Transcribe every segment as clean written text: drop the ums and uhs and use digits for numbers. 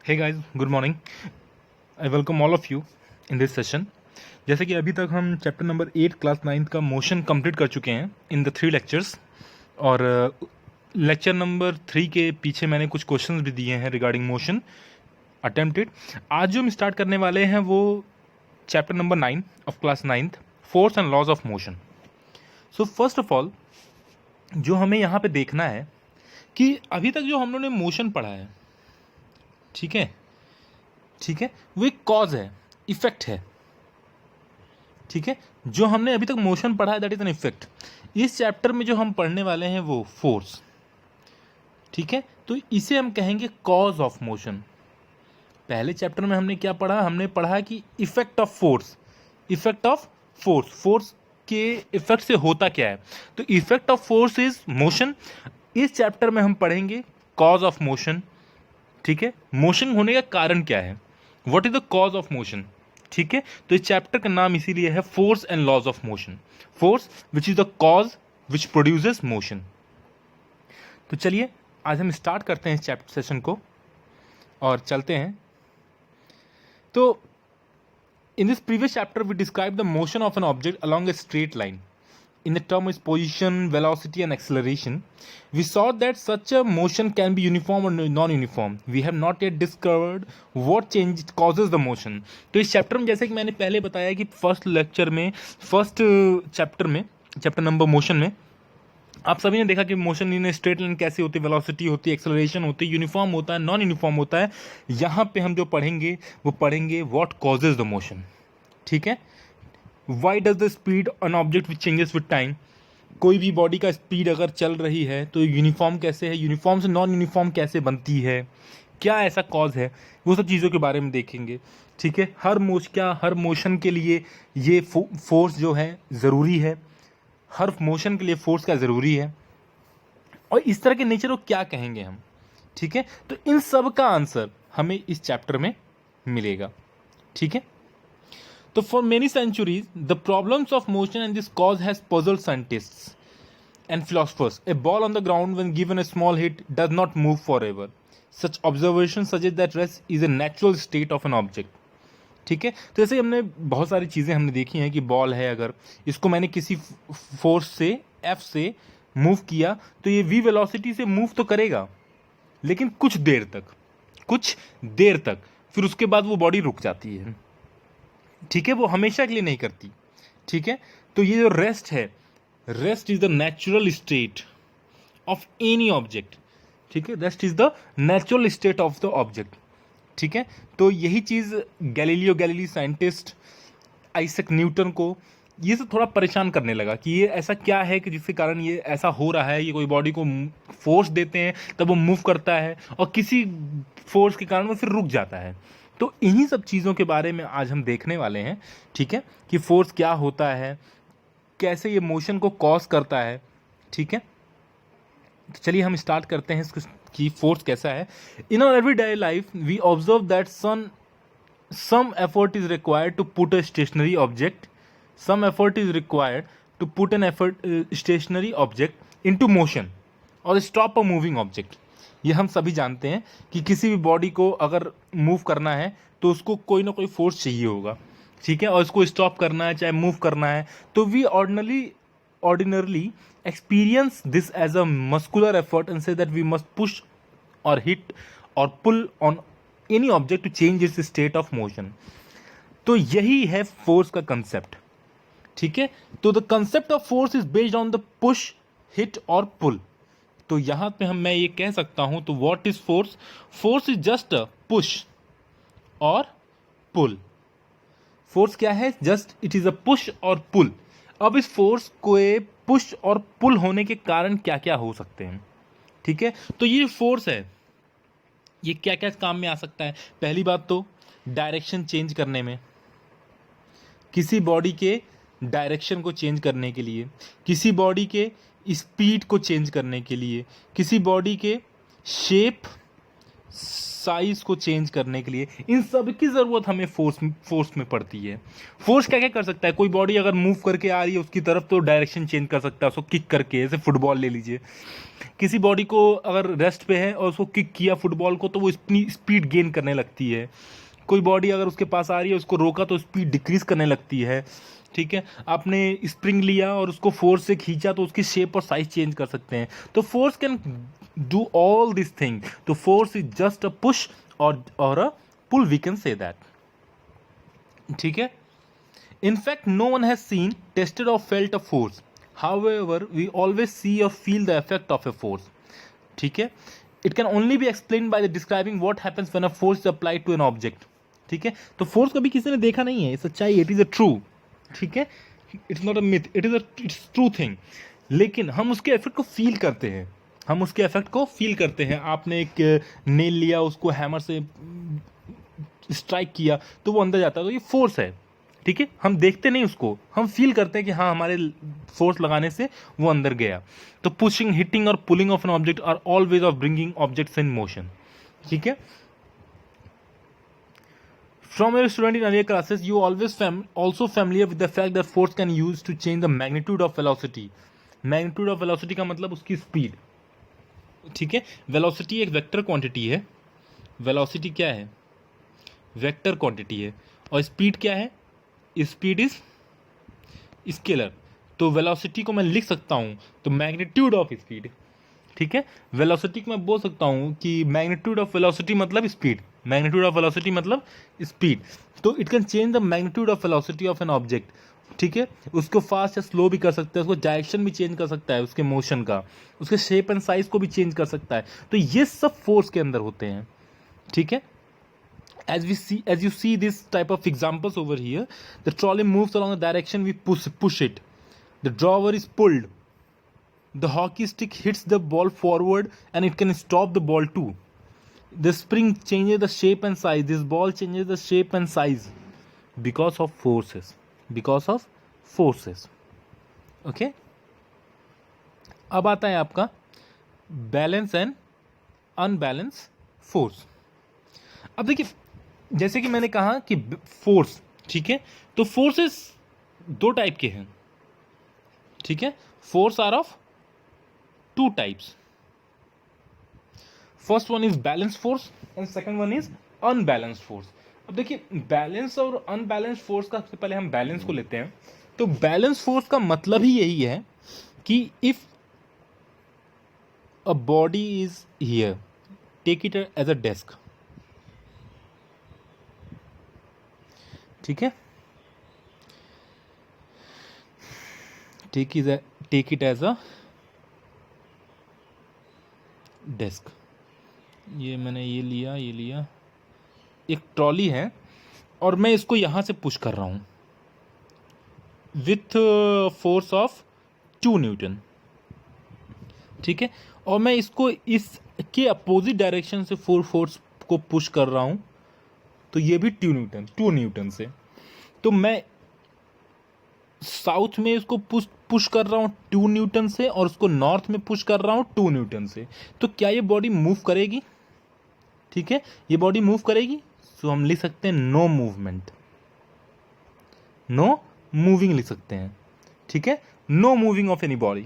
Hey guys, good morning. I welcome all of you in this session. जैसे कि अभी तक हम चैप्टर नंबर 8 क्लास 9 का मोशन कंप्लीट कर चुके हैं इन द 3 लेक्चर्स। और लेक्चर नंबर 3 के पीछे मैंने कुछ क्वेश्चंस भी दिए हैं रिगार्डिंग मोशन अटेम्प्टेड। आज जो हम स्टार्ट करने वाले हैं वो chapter number 9 of class 9th, force and laws of motion. So first of all जो हमें यहाँ पे देखना है कि अभी तक जो हम लोगों ने मोशन पढ़ा है, ठीक है, वो एक कॉज है, इफेक्ट है। ठीक है, जो हमने अभी तक मोशन पढ़ा है दैट इज एन इफेक्ट। इस चैप्टर में जो हम पढ़ने वाले हैं वो फोर्स। ठीक है, तो इसे हम कहेंगे कॉज ऑफ मोशन। पहले चैप्टर में हमने क्या पढ़ा? हमने पढ़ा कि इफेक्ट ऑफ फोर्स, फोर्स के इफेक्ट से होता क्या है। तो effect of force is motion. इस चैप्टर में हम पढ़ेंगे कॉज ऑफ मोशन। ठीक है, मोशन होने का कारण क्या है, what is the cause of motion. ठीक है, तो इस चैप्टर का नाम इसीलिए है force and laws of motion. Force which is the cause which produces motion. तो चलिए आज हम स्टार्ट करते हैं इस चैप्टर सेशन को और चलते हैं। तो in this previous chapter we describe the motion of an object along a straight line in the term is position, velocity and acceleration. We saw that such a motion can be uniform or non-uniform. We have not yet discovered what change causes the motion. तो इस chapter में जैसे कि मैंने पहले बताया कि first chapter में चैप्टर नंबर मोशन में आप सभी ने देखा कि मोशन इन स्ट्रेट लाइन कैसे होती है, वेलोसिटी होती है, एक्सेलरेशन होती है, यूनिफॉर्म होता है, नॉन यूनिफॉर्म होता है। यहाँ पे हम जो पढ़ेंगे वो पढ़ेंगे व्हाट कॉजेज द मोशन। ठीक है, why does the speed on object which changes with time. कोई भी बॉडी का स्पीड अगर चल रही है तो यूनिफॉर्म कैसे है, यूनिफॉर्म से नॉन यूनिफॉर्म कैसे बनती है, क्या ऐसा कॉज है, वो सब चीज़ों के बारे में देखेंगे। ठीक है, हर मोशन के लिए ये फोर्स जो है ज़रूरी है, हर मोशन के लिए फोर्स क्या ज़रूरी है, और इस तरह के नेचर को क्या कहेंगे हम। ठीक है, तो इन सब का आंसर हमें इस चैप्टर में मिलेगा। ठीक है, तो for many centuries, the problems of motion and this cause has puzzled scientists and philosophers. A ball on the ground, when given a small hit, does not move forever. Such observations suggest that rest is a natural state of an object. ठीक है, तो जैसे हमने बहुत सारी चीज़ें हमने देखी हैं कि बॉल है, अगर इसको मैंने किसी फोर्स से F से मूव किया तो ये v वेलोसिटी से मूव तो करेगा, लेकिन कुछ देर तक, फिर उसके बाद वो बॉडी रुक जाती है। ठीक है, वो हमेशा के लिए नहीं करती। ठीक है, तो ये जो रेस्ट है, rest is the natural state of any object. ठीक है, rest is the natural state of the object. ठीक है, तो यही चीज़ गैलीली साइंटिस्ट आइजैक न्यूटन को ये सब थोड़ा परेशान करने लगा कि ये ऐसा क्या है कि जिसके कारण ये ऐसा हो रहा है। ये कोई बॉडी को फोर्स देते हैं तब वो मूव करता है, और किसी फोर्स के कारण वो फिर रुक जाता है। तो इन्हीं सब चीज़ों के बारे में आज हम देखने वाले हैं। ठीक है, कि फोर्स क्या होता है, कैसे ये मोशन को कॉज करता है। ठीक है, तो चलिए हम स्टार्ट करते हैं इसको कि फोर्स कैसा है। In our everyday life we observe that some effort is required to put a stationary object stationary object into motion or stop a moving object. ये हम सभी जानते हैं कि किसी भी बॉडी को अगर मूव करना है तो उसको कोई ना कोई फोर्स चाहिए होगा। ठीक है, और इसको स्टॉप करना है चाहे मूव करना है, तो we ordinarily experience this as a muscular effort and say that we must push or hit or pull on any object to change its state of motion. तो यही है फोर्स का कंसेप्ट। ठीक है, तो the concept of force is based on the push, hit or pull. तो यहां पे मैं ये कह सकता हूं, तो what is force? Force is just a push और पुल। फोर्स क्या है? Just it is a push और पुल। अब इस फोर्स को पुश और पुल होने के कारण क्या क्या हो सकते हैं। ठीक है, तो ये फोर्स है, ये क्या क्या काम में आ सकता है। पहली बात तो डायरेक्शन चेंज करने में, किसी बॉडी के डायरेक्शन को चेंज करने के लिए, किसी बॉडी के स्पीड को चेंज करने के लिए, किसी बॉडी के शेप, साइज को चेंज करने के लिए, इन सब की ज़रूरत हमें फोर्स में पड़ती है। फोर्स क्या क्या कर सकता है, कोई बॉडी अगर मूव करके आ रही है उसकी तरफ तो डायरेक्शन चेंज कर सकता है, उसको किक करके, जैसे फुटबॉल ले लीजिए। किसी बॉडी को अगर रेस्ट पे है और उसको किक किया फुटबॉल को तो वो स्पीड गेन करने लगती है। कोई बॉडी अगर उसके पास आ रही है उसको रोका तो स्पीड डिक्रीज करने लगती है। ठीक है, आपने स्प्रिंग लिया और उसको फोर्स से खींचा तो उसकी शेप और साइज चेंज कर सकते हैं। तो force can do all this thing. तो force is just a push और a pull, we can say that. ठीक है, in fact no one has seen, tested or felt a force, however we always see or feel the effect of a force। ठीक है, it can only be explained by the describing what happens when a force is applied to an object। ठीक है, तो force कभी किसी ने देखा नहीं है, सच्चाई, इट इज अ ट्रू। ठीक है, it's not a myth, it's true thing. लेकिन हम उसके इफेक्ट को फील करते हैं, हम उसके इफेक्ट को फील करते हैं। आपने एक नेल लिया, उसको हैमर से स्ट्राइक किया तो वो अंदर जाता है, तो ये फोर्स है। ठीक है, हम देखते नहीं उसको, हम फील करते हैं कि हाँ हमारे फोर्स लगाने से वो अंदर गया। तो पुशिंग, हिटिंग और pulling of an object are all ways of bringing objects in motion. ठीक है, from your student in earlier classes you always also familiar with the fact that force can use to change the magnitude of velocity। magnitude of velocity का मतलब उसकी speed. ठीक है, velocity एक vector quantity है। Velocity क्या है, vector quantity है। और स्पीड क्या है, स्पीड इज स्केलर। तो वेलोसिटी को मैं लिख सकता हूँ तो मैग्नीट्यूड ऑफ स्पीड। ठीक है, वेलोसिटी को मैं बोल सकता हूँ कि मैग्नीट्यूड ऑफ वेलोसिटी मतलब स्पीड, मैग्नीट्यूड ऑफ वेलोसिटी मतलब स्पीड। तो it can change the magnitude of velocity of an object. ठीक है, उसको फास्ट या स्लो भी कर सकता है, उसको डायरेक्शन भी चेंज कर सकता है, उसके मोशन का, उसके शेप एंड साइज को भी चेंज कर सकता है। तो ये सब फोर्स के अंदर होते हैं। ठीक है, as you see this type of examples over here, the trolley moves along the direction we push it, the drawer is pulled, the hockey stick hits the ball forward and it can stop the ball too, the spring changes the shape and size, this ball changes the shape and size because of forces, because of forces। okay, अब आता है आपका balance and unbalance force. अब देखिए, जैसे कि मैंने कहा कि फोर्स, ठीक है, तो फोर्सेस दो टाइप के हैं। ठीक है, force are of two types. First one is balance force and second one is unbalance force. अब देखिए, बैलेंस और अनबैलेंस फोर्स का सबसे पहले हम बैलेंस को लेते हैं। तो बैलेंस फोर्स का मतलब ही यही है कि if a body is here, take it as a desk. ठीक है, take it as a desk. ये मैंने ये लिया, एक ट्रॉली है और मैं इसको यहां से पुश कर रहा हूं विथ फोर्स ऑफ 2 न्यूटन। ठीक है, और मैं इसको इसके अपोजिट डायरेक्शन से फोर्स को पुश कर रहा हूं, तो ये भी 2 न्यूटन से। तो मैं साउथ में इसको पुश कर रहा हूं 2 न्यूटन से और उसको नॉर्थ में पुश कर रहा हूं 2 न्यूटन से। तो क्या ये बॉडी मूव करेगी? ठीक है, ये बॉडी मूव करेगी, तो हम लिख सकते हैं नो मूवमेंट, नो मूविंग लिख सकते हैं। ठीक है, no moving of any body.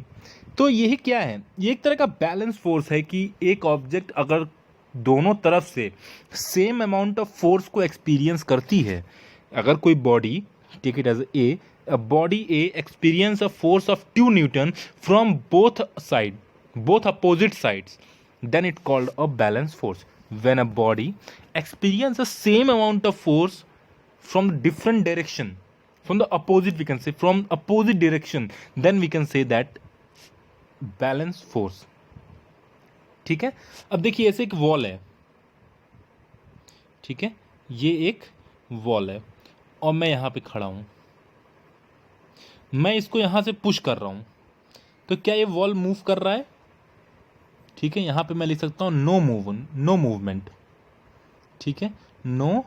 तो यही क्या है, ये एक तरह का बैलेंस फोर्स है कि एक ऑब्जेक्ट अगर दोनों तरफ से सेम अमाउंट ऑफ फोर्स को एक्सपीरियंस करती है, अगर कोई body, take it as a, body A experience a force of 2 Newton from both opposite sides, then it called a balance force। When a body experience the same amount of force from different direction, from the opposite, we can say from opposite direction, then we can say that balance force। ठीक है, अब देखिए ऐसे एक wall है। ठीक है, ये एक वॉल है और मैं यहां पे खड़ा हूं, मैं इसको यहां से पुश कर रहा हूं, तो क्या ये वॉल मूव कर रहा है? ठीक है, यहां पे मैं लिख सकता हूं नो मूवमेंट। ठीक है, नो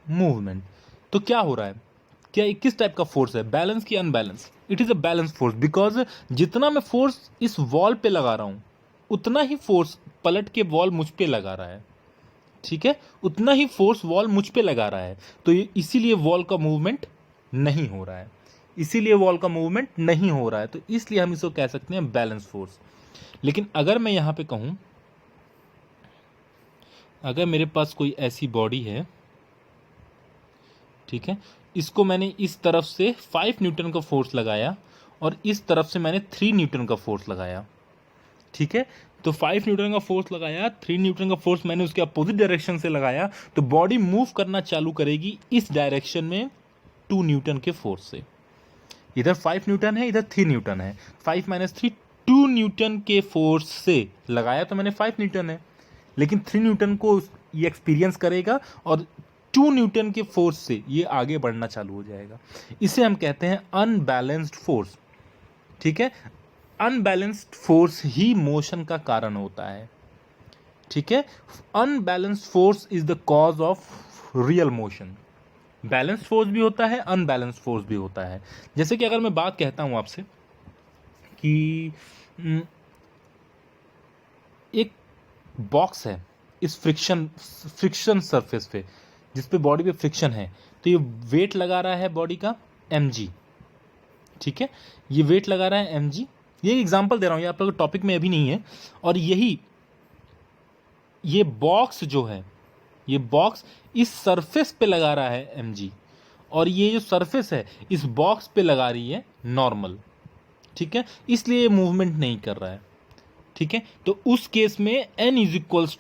मूवमेंट। तो क्या हो रहा है, क्या किस टाइप का फोर्स है, बैलेंस की unbalance? It is a balance force, because जितना मैं फोर्स इस वॉल पे लगा रहा हूं उतना ही फोर्स पलट के वॉल मुझ पे लगा रहा है। ठीक है, उतना ही फोर्स वॉल मुझ पे लगा रहा है, तो इसीलिए वॉल का मूवमेंट नहीं हो रहा है, इसीलिए वॉल का मूवमेंट नहीं हो रहा है, तो इसलिए हम इसको कह सकते हैं बैलेंस फोर्स। लेकिन अगर मैं यहाँ पे कहूँ, अगर मेरे पास कोई ऐसी बॉडी है, ठीक है, इसको मैंने इस तरफ से 5 न्यूटन का फोर्स लगाया और इस तरफ से मैंने 3 न्यूटन का फोर्स लगाया, ठीक है, तो 5 न्यूटन का फोर्स लगाया, 3 न्यूटन का फोर्स मैंने उसके अपोजिट डायरेक्शन से लगाया, तो बॉडी मूव करना चालू करेगी इस डायरेक्शन में 2 न्यूटन के फोर्स से। इधर 5 न्यूटन है, इधर 3 न्यूटन है, 5 माइनस 3 2 न्यूटन के फोर्स से लगाया तो मैंने 5 न्यूटन है, लेकिन 3 न्यूटन को ये एक्सपीरियंस करेगा और 2 न्यूटन के फोर्स से ये आगे बढ़ना चालू हो जाएगा। इसे हम कहते हैं अनबैलेंस्ड फोर्स, ठीक है, अनबैलेंस्ड फोर्स ही मोशन का कारण होता है, ठीक है, unbalanced force is the cause of real motion. Balanced force भी होता है, अनबैलेंस्ड फोर्स भी होता है। जैसे कि अगर मैं बात कहता हूं आपसे कि एक बॉक्स है इस फ्रिक्शन सरफेस पे, जिस पे बॉडी पे फ्रिक्शन है, तो ये वेट लगा रहा है बॉडी का mg, ठीक है, ये वेट लगा रहा है mg, ये एग्जांपल दे रहा हूं, ये आप लोग टॉपिक में अभी नहीं है, और ये बॉक्स जो है, ये बॉक्स इस सरफेस पे लगा रहा है mg, और ये जो सरफेस है इस बॉक्स पे लगा रही है नॉर्मल, ठीक है, इसलिए ये मूवमेंट नहीं कर रहा है, ठीक है, तो उस केस में n is equals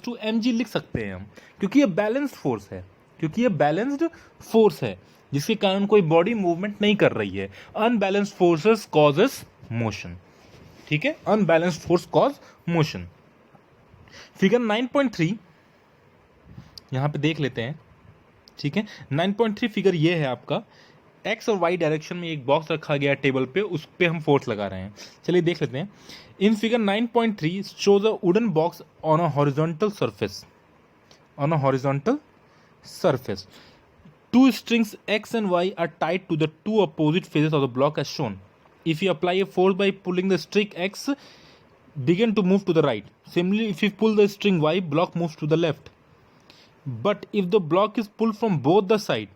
to mg लिख सकते हैं हम, क्योंकि ये बैलेंस्ड फोर्स है, क्योंकि ये बैलेंस्ड फोर्स है जिसके कारण कोई बॉडी मूवमेंट नहीं कर रही है। अनबैलेंस्ड फोर्सेस कॉजेस मोशन, ठीक है, unbalanced force cause motion. Figure 9.3 यहां पे देख लेते हैं, ठीक है, 9.3 फिगर ये है आपका, एक्स और वाई डायरेक्शन में एक बॉक्स रखा गया टेबल पे, उस पे हम फोर्स लगा रहे हैं। चलिए देख लेते हैं। In figure 9.3 shows a wooden box on a horizontal surface, two strings x and y are tied to the two opposite faces of the block as shown. If you apply a force by pulling the string x, begin to move to the right. Similarly, if you pull the string y, block moves to the left. But if the block is pulled from both the sides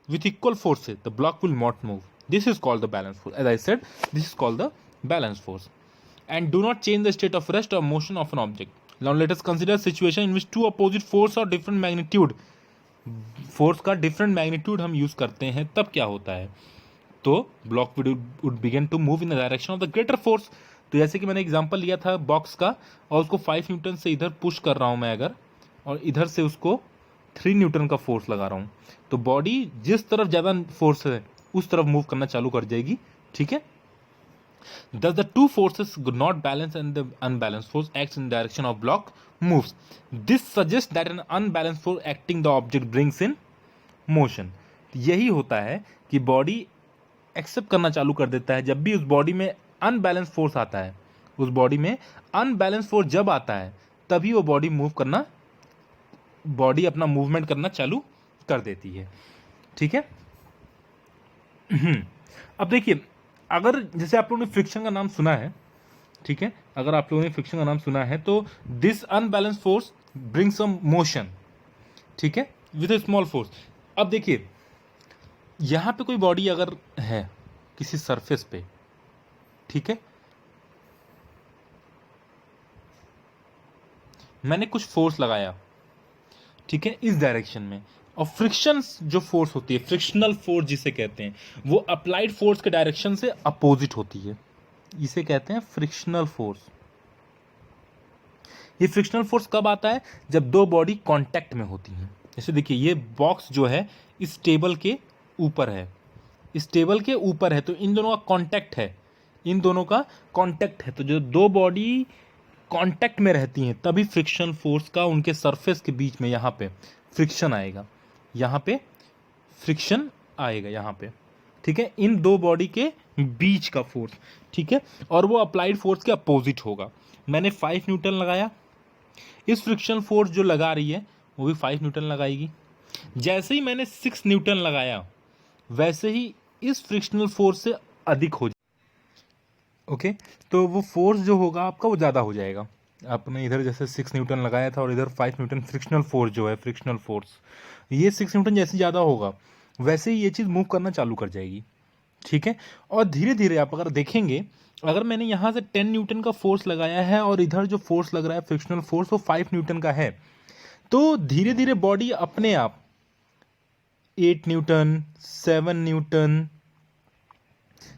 with equal forces, the block will not move. This is called the balance force. As I said, this is called the balance force. And do not change the state of rest or motion of an object. Now let us consider a situation in which two opposite forces of different magnitude, force का different magnitude हम use करते हैं, तब क्या होता है, तो block would begin to move in the direction of the greater force. तो जैसे कि मैंने एग्जांपल लिया था बॉक्स का, और उसको 5 न्यूटन से इधर पुश कर रहा हूं मैं अगर, और इधर से उसको 3 न्यूटन का फोर्स लगा रहा हूं, तो बॉडी जिस तरफ ज्यादा फोर्स है उस तरफ मूव करना चालू कर जाएगी, ठीक है। Thus the two forces not balance and the unbalanced force acts in the direction of block moves. This suggests that an unbalanced force acting the object brings in motion. यही होता है कि बॉडी एक्सेप्ट करना चालू कर देता है जब भी उस बॉडी में अनबैलेंस फोर्स आता है, उस बॉडी में अनबैलेंस फोर्स जब आता है तभी वो बॉडी अपना मूवमेंट करना चालू कर देती है, ठीक है। अब देखिए, अगर जैसे आप लोगों ने फ्रिक्शन का नाम सुना है, ठीक है, अगर आप लोगों ने फ्रिक्शन का नाम सुना है, तो this unbalance force brings some motion, ठीक है, विद अ स्मॉल फोर्स। अब देखिए, यहां पे कोई बॉडी अगर है किसी सरफेस पे, ठीक है, मैंने कुछ फोर्स लगाया, ठीक है, इस डायरेक्शन में, और फ्रिक्शन जो फोर्स होती है, फ्रिक्शनल फोर्स जिसे कहते हैं, वो अप्लाइड फोर्स के डायरेक्शन से अपोजिट होती है, इसे कहते हैं फ्रिक्शनल फोर्स। ये फ्रिक्शनल फोर्स कब आता है, जब दो बॉडी कांटेक्ट में होती हैं। जैसे देखिए, ये बॉक्स जो है इस टेबल के ऊपर है, इस टेबल के ऊपर है, तो इन दोनों का कांटेक्ट है, इन दोनों का कांटेक्ट है, तो जो दो बॉडी कांटेक्ट में रहती हैं तभी फ्रिक्शन फोर्स का उनके सरफेस के बीच में यहाँ पे फ्रिक्शन आएगा, यहाँ पे फ्रिक्शन आएगा, यहाँ पे, ठीक है, इन दो बॉडी के बीच का फोर्स, ठीक है, और वो अप्लाइड फोर्स के अपोजिट होगा। मैंने 5 न्यूटन लगाया, इस फ्रिक्शन फोर्स जो लगा रही है वो भी 5 न्यूटन लगाएगी। जैसे ही मैंने 6 न्यूटन लगाया, वैसे ही इस फ्रिक्शनल फोर्स से अधिक हो जाएगा, ओके, तो वो फोर्स जो होगा आपका वो ज़्यादा हो जाएगा, आपने इधर जैसे 6 न्यूटन लगाया था और इधर 5 न्यूटन फ्रिक्शनल फोर्स जो है, फ्रिक्शनल फोर्स, ये 6 न्यूटन जैसे ज़्यादा होगा वैसे ही ये चीज़ मूव करना चालू कर जाएगी। ठीक है, और धीरे धीरे आप अगर देखेंगे, अगर मैंने यहाँ से 10 न्यूटन का फोर्स लगाया है और इधर जो फोर्स लग रहा है फ्रिक्शनल फोर्स वो 5 न्यूटन का है, तो धीरे धीरे बॉडी अपने आप 8 न्यूटन, 7 न्यूटन,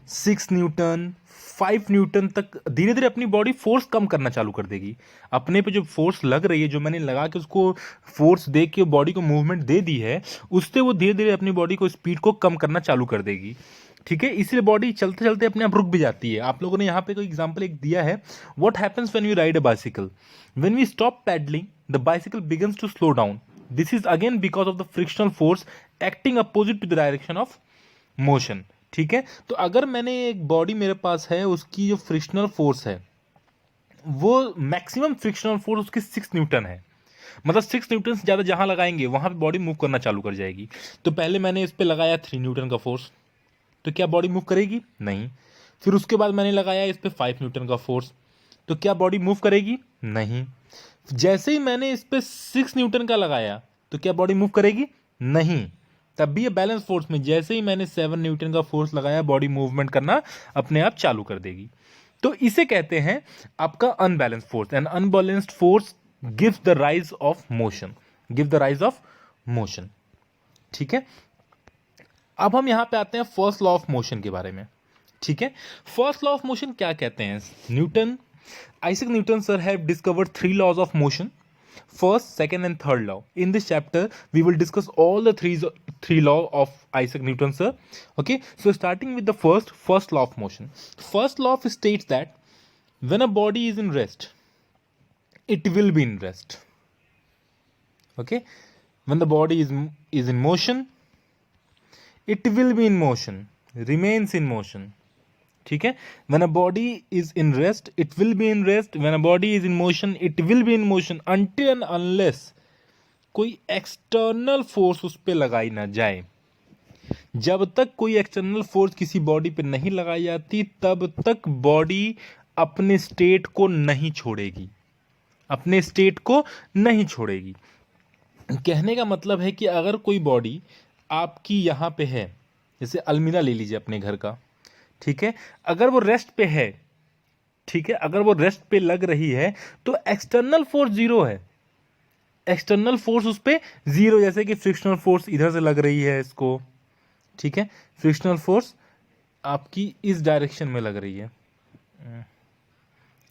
6 न्यूटन, 5 न्यूटन तक धीरे धीरे अपनी बॉडी फोर्स कम करना चालू कर देगी। अपने पे जो फोर्स लग रही है, जो मैंने लगा के उसको फोर्स दे के बॉडी को मूवमेंट दे दी है, उससे वो धीरे धीरे अपनी बॉडी को स्पीड को कम करना चालू कर देगी। ठीक है, इसलिए बॉडी चलते चलते अपने आप रुक भी जाती है। आप लोगों ने यहाँ पे कोई एग्जांपल एक दिया है, what happens when we ride a bicycle, when we stop pedalling the bicycle begins to slow down, this is again because of the frictional force acting opposite to the direction of motion. ठीक है, तो अगर मैंने एक body मेरे पास है, उसकी जो फ्रिक्शनल फोर्स है वो मैक्सिमम फ्रिक्शनल फोर्स उसकी 6 न्यूटन है, मतलब 6 न्यूटन से ज़्यादा जहाँ लगाएंगे वहाँ पे बॉडी मूव करना चालू कर जाएगी। तो पहले मैंने इस पे लगाया 3 न्यूटन का फोर्स, तो क्या बॉडी मूव करेगी? नहीं। फिर उसके बाद मैंने लगाया इस पे 5 न्यूटन का फोर्स, तो क्या बॉडी मूव करेगी? नहीं। जैसे ही मैंने इस पे 6 न्यूटन का लगाया, तो क्या बॉडी मूव करेगी? नहीं। तब भी ये बैलेंस फोर्स में जैसे ही मैंने 7 न्यूटन का फोर्स लगाया, बॉडी मूवमेंट करना अपने आप चालू कर देगी। तो इसे कहते हैं आपका unbalance force. And unbalanced force gives the rise of motion, give the rise of motion. ठीक है, अब हम यहां पे आते हैं फर्स्ट लॉ ऑफ मोशन के बारे में। ठीक है, फर्स्ट लॉ ऑफ मोशन क्या कहते हैं? Newton, Isaac Newton sir have discovered 3 laws of motion, first, second, and third law. In this chapter, we will discuss all the three law of Isaac Newton, sir. Okay, so starting with the first law of motion. First law states that when a body is in rest, it will be in rest. Okay, when the body is in motion, it will be in motion, remains in motion. ठीक है, when a body is in rest it will be in rest, when a body is in motion it will be in motion until and unless कोई external force उस पर लगाई ना जाए। जब तक कोई एक्सटर्नल फोर्स किसी बॉडी पे नहीं लगाई जाती तब तक बॉडी अपने स्टेट को नहीं छोड़ेगी, अपने स्टेट को नहीं छोड़ेगी। कहने का मतलब है कि अगर कोई बॉडी आपकी यहाँ पे है, जैसे अलमीरा ले लीजिए अपने घर का, ठीक है, अगर वो रेस्ट पे है, ठीक है, अगर वो रेस्ट पे लग रही है तो एक्सटर्नल फोर्स जीरो है, एक्सटर्नल फोर्स उस पे जीरो। जैसे कि फ्रिक्शनल फोर्स इधर से लग रही है इसको, ठीक है, फ्रिक्शनल फोर्स आपकी इस डायरेक्शन में लग रही है,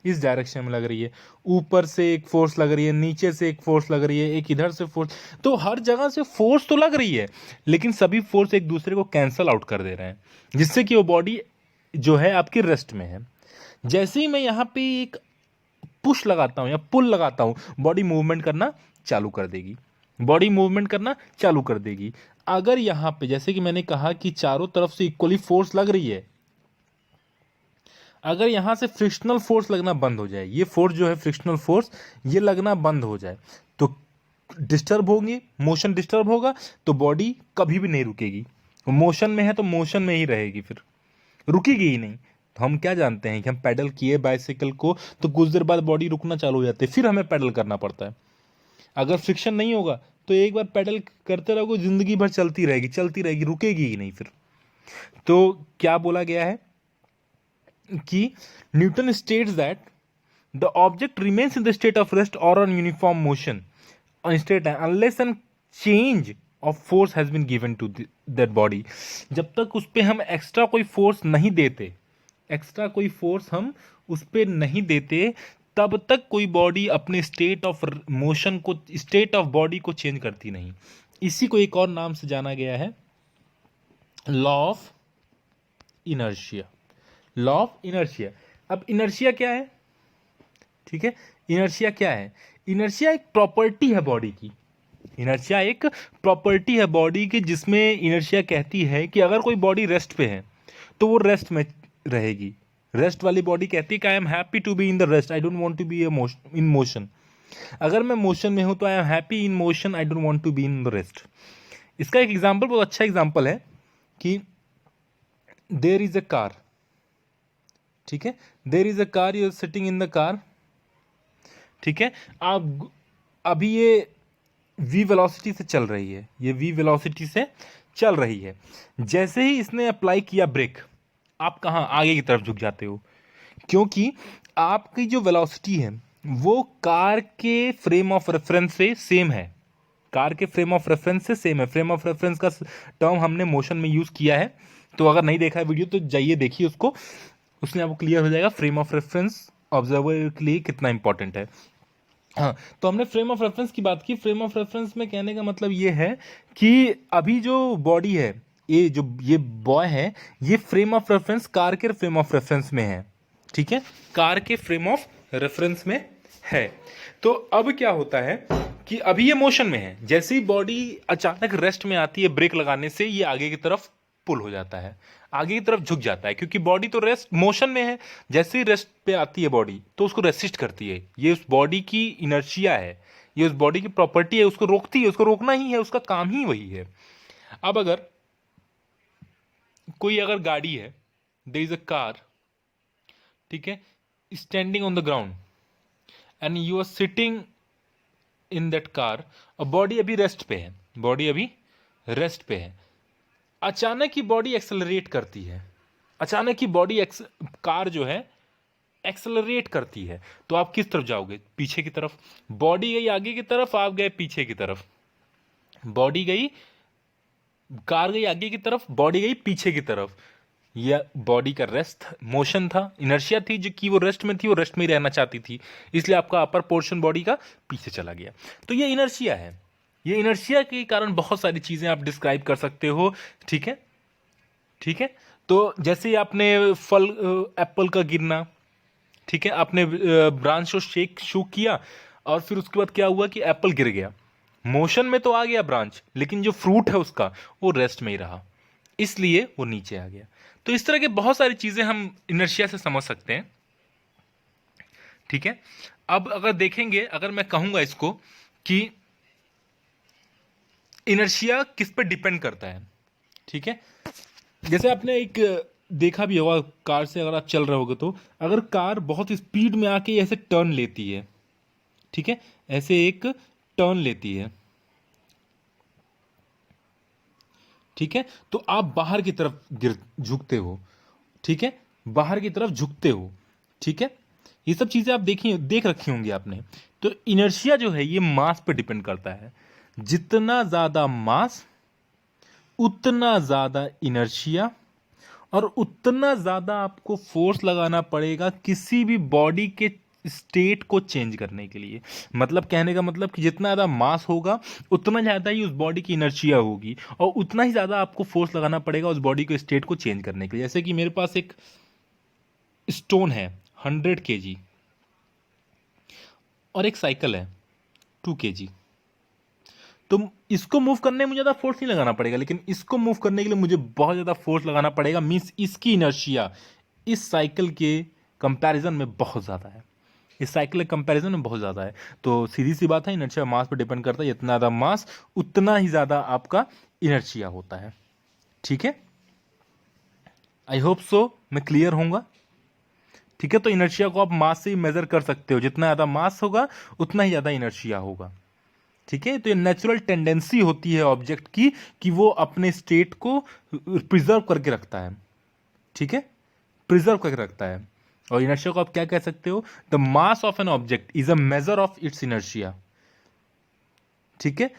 इस डायरेक्शन में लग रही है, ऊपर से एक फोर्स लग रही है, नीचे से एक फोर्स लग रही है, एक इधर से फोर्स, तो हर जगह से फोर्स तो लग रही है लेकिन सभी फोर्स एक दूसरे को कैंसल आउट कर दे रहे हैं, जिससे कि वो बॉडी जो है आपकी रेस्ट में है। जैसे ही मैं यहाँ पे एक पुश लगाता हूँ या पुल लगाता हूँ, बॉडी मूवमेंट करना चालू कर देगी, बॉडी मूवमेंट करना चालू कर देगी। अगर यहाँ पे जैसे कि मैंने कहा कि चारों तरफ से इक्वली फोर्स लग रही है, अगर यहाँ से फ्रिक्शनल फोर्स लगना बंद हो जाए, ये फोर्स जो है फ्रिक्शनल फोर्स ये लगना बंद हो जाए, तो डिस्टर्ब होंगे, मोशन डिस्टर्ब होगा, तो बॉडी कभी भी नहीं रुकेगी। मोशन में है तो मोशन में ही रहेगी, फिर रुकेगी ही नहीं। तो हम क्या जानते हैं कि हम पैडल किए बाइसिकल को तो कुछ देर बाद बॉडी रुकना चालू हो जाती है, फिर हमें पैडल करना पड़ता है। अगर फ्रिक्शन नहीं होगा तो एक बार पैडल करते रहोगे, जिंदगी भर चलती रहेगी, चलती रहेगी, रुकेगी ही नहीं फिर। तो क्या बोला गया है कि Newton states that the object remains in the state of rest और on uniform motion state unless and change of force has been given to that body. जब तक उस पर हम एक्स्ट्रा कोई फोर्स नहीं देते, एक्स्ट्रा कोई फोर्स हम उस पर नहीं देते, तब तक कोई बॉडी अपने स्टेट ऑफ मोशन को, स्टेट ऑफ बॉडी को चेंज करती नहीं। इसी को एक और नाम से जाना गया है law of inertia, law of inertia. अब इनर्शिया क्या है? ठीक है, इनर्शिया क्या है? इनर्शिया एक प्रॉपर्टी है बॉडी की, इनर्शिया एक प्रॉपर्टी है बॉडी की, जिसमें इनर्शिया कहती है कि अगर कोई बॉडी रेस्ट पे है तो वो रेस्ट में रहेगी। रेस्ट वाली बॉडी कहती है कि I am happy to be in the rest, I don't want to be in motion. अगर मैं मोशन में हूं तो I am happy in motion, I don't want to be in the rest. इसका एक एग्जांपल, बहुत अच्छा एग्जांपल है कि देयर इज अ कार, ठीक है, there is a car, you are sitting in the car ठीक है। आप अभी ये v वेलोसिटी से चल रही है, ये v वेलोसिटी से चल रही है। जैसे ही इसने अप्लाई किया ब्रेक, आप कहाँ आगे की तरफ झुक जाते हो, क्योंकि आपकी जो वेलोसिटी है वो कार के फ्रेम ऑफ रेफरेंस से सेम है, कार के फ्रेम ऑफ रेफरेंस से सेम है। फ्रेम ऑफ रेफरेंस का टर्म हमने मोशन में यूज किया है, तो अगर नहीं देखा है वीडियो तो जाइए देखिए उसको, उसमें आपको क्लियर हो जाएगा फ्रेम ऑफ रेफरेंस ऑब्जर्वर के लिए कितना इंपॉर्टेंट है। हाँ, तो हमने फ्रेम ऑफ रेफरेंस की बात की। फ्रेम ऑफ रेफरेंस में कहने का मतलब ये है कि अभी जो बॉडी है, ये बॉय है, ये फ्रेम ऑफ रेफरेंस कार के फ्रेम ऑफ रेफरेंस में है, ठीक है, कार के फ्रेम ऑफ रेफरेंस में है। तो अब क्या होता है कि अभी ये मोशन में है, जैसे ही बॉडी अचानक रेस्ट में आती है ब्रेक लगाने से, ये आगे की तरफ पुल हो जाता है, आगे की तरफ झुक जाता है, क्योंकि बॉडी तो रेस्ट मोशन में है। जैसे ही रेस्ट पे आती है बॉडी तो उसको रेसिस्ट करती है, ये उस बॉडी की इनर्शिया है, ये उस बॉडी की प्रॉपर्टी है, उसको रोकती है, उसको रोकना ही है, उसका काम ही वही है। अब अगर कोई अगर गाड़ी है, देयर इज अ कार, ठीक है, standing on the ground and you are sitting in that car, और बॉडी अभी रेस्ट पे है, बॉडी अभी रेस्ट पे है, अचानक ही बॉडी एक्सेलरेट करती है, अचानक ही बॉडी कार जो है एक्सेलरेट करती है, तो आप किस तरफ जाओगे? पीछे की तरफ। बॉडी गई आगे की तरफ, आप गए पीछे की तरफ। बॉडी गई, कार गई आगे की तरफ, बॉडी गई पीछे की तरफ। यह बॉडी का रेस्ट मोशन था, इनर्शिया थी जो कि वो रेस्ट में थी, वो रेस्ट में ही रहना चाहती थी, इसलिए आपका अपर पोर्शन बॉडी का पीछे चला गया। तो ये इनर्शिया है, ये इनर्शिया के कारण बहुत सारी चीजें आप डिस्क्राइब कर सकते हो, ठीक है, ठीक है। तो जैसे आपने फल एप्पल का गिरना, ठीक है, आपने ब्रांच को शू किया और फिर उसके बाद क्या हुआ कि एप्पल गिर गया, मोशन में तो आ गया ब्रांच, लेकिन जो फ्रूट है उसका वो रेस्ट में ही रहा, इसलिए वो नीचे आ गया। तो इस तरह के बहुत सारी चीजें हम इनर्शिया से समझ सकते हैं, ठीक है। अब अगर देखेंगे, अगर मैं कहूंगा इसको कि इनर्शिया किस पर डिपेंड करता है, ठीक है, जैसे आपने एक देखा भी होगा, कार से अगर आप चल रहे होगे तो अगर कार बहुत स्पीड में आके ऐसे टर्न लेती है, ठीक है, ऐसे एक टर्न लेती है, ठीक है, तो आप बाहर की तरफ झुकते हो, ठीक है, बाहर की तरफ झुकते हो, ठीक है, ये सब चीजें आप देख रखी होंगी आपने। तो इनर्शिया जो है ये मास पे डिपेंड करता है, जितना ज्यादा मास उतना ज्यादा इनर्शिया, और उतना ज्यादा आपको फोर्स लगाना पड़ेगा किसी भी बॉडी के स्टेट को चेंज करने के लिए। मतलब कहने का मतलब कि जितना ज्यादा मास होगा उतना ज्यादा ही उस बॉडी की इनर्शिया होगी, और उतना ही ज्यादा आपको फोर्स लगाना पड़ेगा उस बॉडी के स्टेट को चेंज करने के लिए। जैसे कि मेरे पास एक स्टोन है 100 kg और एक साइकिल है 2 kg, तो इसको मूव करने में मुझे ज़्यादा फोर्स नहीं लगाना पड़ेगा, लेकिन इसको मूव करने के लिए मुझे बहुत ज़्यादा फोर्स लगाना पड़ेगा। मीन्स इसकी इनर्शिया इस साइकिल के कंपैरिजन में बहुत ज़्यादा है, इस साइकिल के कंपैरिजन में बहुत ज़्यादा है। तो सीधी सी बात है, इनर्शिया मास पर डिपेंड करता है, जितना ज़्यादा मास उतना ही ज़्यादा आपका इनर्शिया होता है, ठीक है। आई होप सो मैं क्लियर होऊंगा, ठीक है। तो इनर्शिया को आप मास से ही मेजर कर सकते हो, जितना ज़्यादा मास होगा उतना ही ज़्यादा इनर्शिया होगा, ठीक है। तो ये नेचुरल टेंडेंसी होती है ऑब्जेक्ट की कि वो अपने स्टेट को प्रिजर्व करके रखता है, ठीक है, प्रिजर्व करके रखता है। और इनर्शिया को आप क्या कह सकते हो? The mass of an object is a measure of its inertia, ठीक है।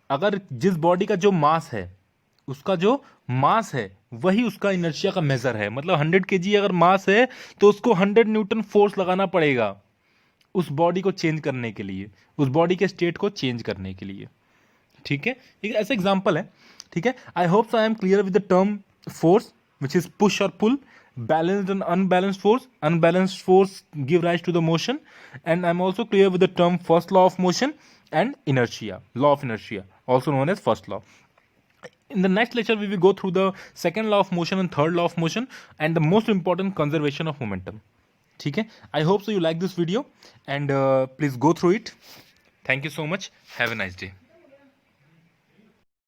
अगर जिस बॉडी का जो मास है, उसका जो मास है वही उसका इनर्शिया का मेजर है। मतलब 100 kg अगर मास है तो उसको 100 न्यूटन फोर्स लगाना पड़ेगा उस बॉडी को चेंज करने के लिए, उस बॉडी के स्टेट को चेंज करने के लिए, ठीक है। एक ऐसा एग्जांपल है, ठीक है। I hope so I am clear with the term force which is push और pull, balanced and unbalanced force. Unbalanced force give rise to the motion, and I am also clear with the term first law of motion and inertia, law of inertia, also known as first law. In the next lecture we will go through the second law of motion and third law of motion, and the most important, conservation of momentum. ठीक है, I hope so you like this video, and please go through it. Thank you so much. Have a nice day.